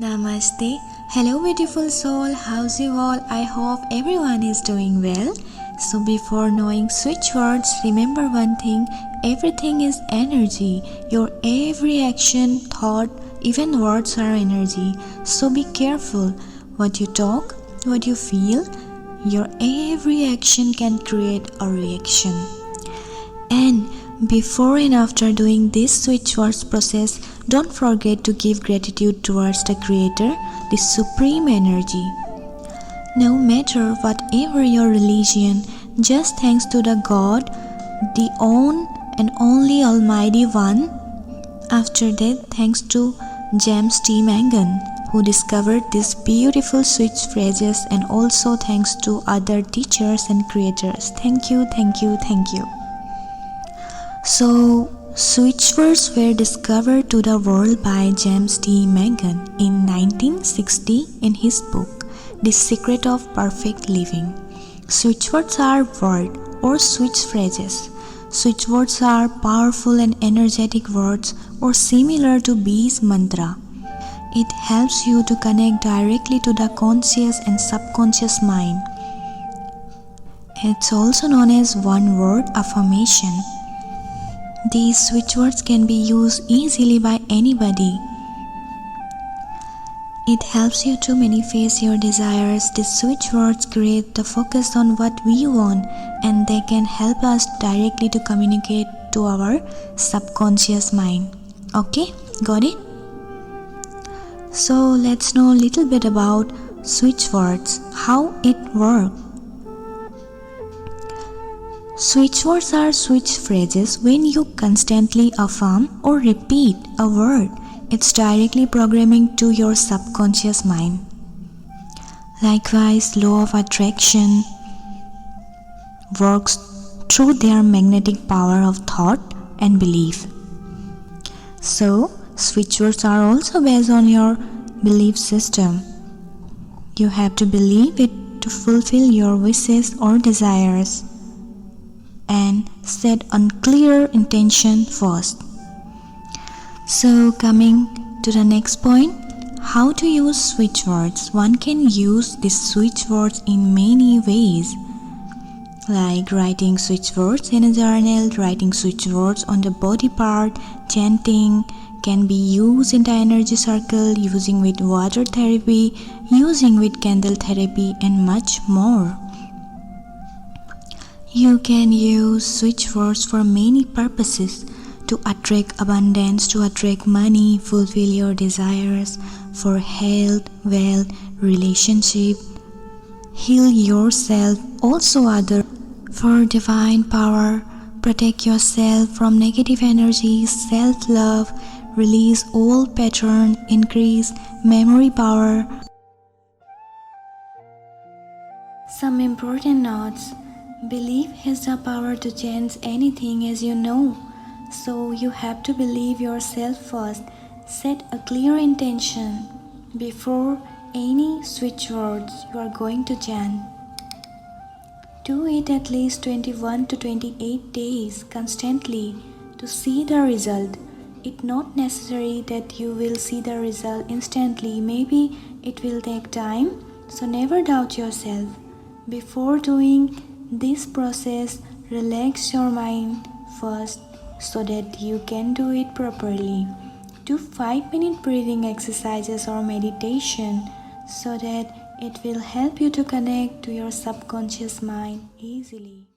Namaste. Hello beautiful soul, how's you all? I hope everyone is doing well. So before knowing switch words, remember one thing, everything is energy. Your every action, thought, even words are energy. So be careful what you talk, what you feel. Your every action can create a reaction. And before and after doing this switchwords process, don't forget to give gratitude towards the Creator, the Supreme Energy. No matter whatever your religion, just thanks to the God, the one and only Almighty One. After that, thanks to James T. Mangan, who discovered these beautiful switch phrases, and also thanks to other teachers and creators. Thank you, thank you, thank you. So, switchwords were discovered to the world by James T. Mangan in 1960 in his book, The Secret of Perfect Living. Switchwords are words or switch phrases. Switchwords are powerful and energetic words or similar to Bees mantra. It helps you to connect directly to the conscious and subconscious mind. It's also known as one-word affirmation. These switchwords can be used easily by anybody. It helps you to manifest your desires. These switchwords create the focus on what we want, and they can help us directly to communicate to our subconscious mind. Okay, got it? So let's know a little bit about switchwords, how it works. Switchwords are switch phrases when you constantly affirm or repeat a word. It's directly programming to your subconscious mind. Likewise, law of attraction works through their magnetic power of thought and belief. So, switchwords are also based on your belief system. You have to believe it to fulfill your wishes or desires, and set a clear intention first. So coming to the next point, how to use switchwords. One can use these switchwords in many ways, like writing switchwords in a journal, writing switchwords on the body part, chanting, can be used in the energy circle, using with water therapy, using with candle therapy, and much more. You can use switchwords for many purposes: to attract abundance, to attract money, fulfill your desires, for health, wealth, relationship, heal yourself, also other, for divine power, protect yourself from negative energies, self-love, release old pattern, increase memory power. Some important notes. Belief has the power to change anything, as you know. So you have to believe yourself first. Set a clear intention before any switch words you are going to chant. Do it at least 21 to 28 days constantly to see the result. It's not necessary that you will see the result instantly. Maybe it will take time. So never doubt yourself. Before doing this process, relax your mind first so that you can do it properly. Do 5-minute breathing exercises or meditation so that it will help you to connect to your subconscious mind easily.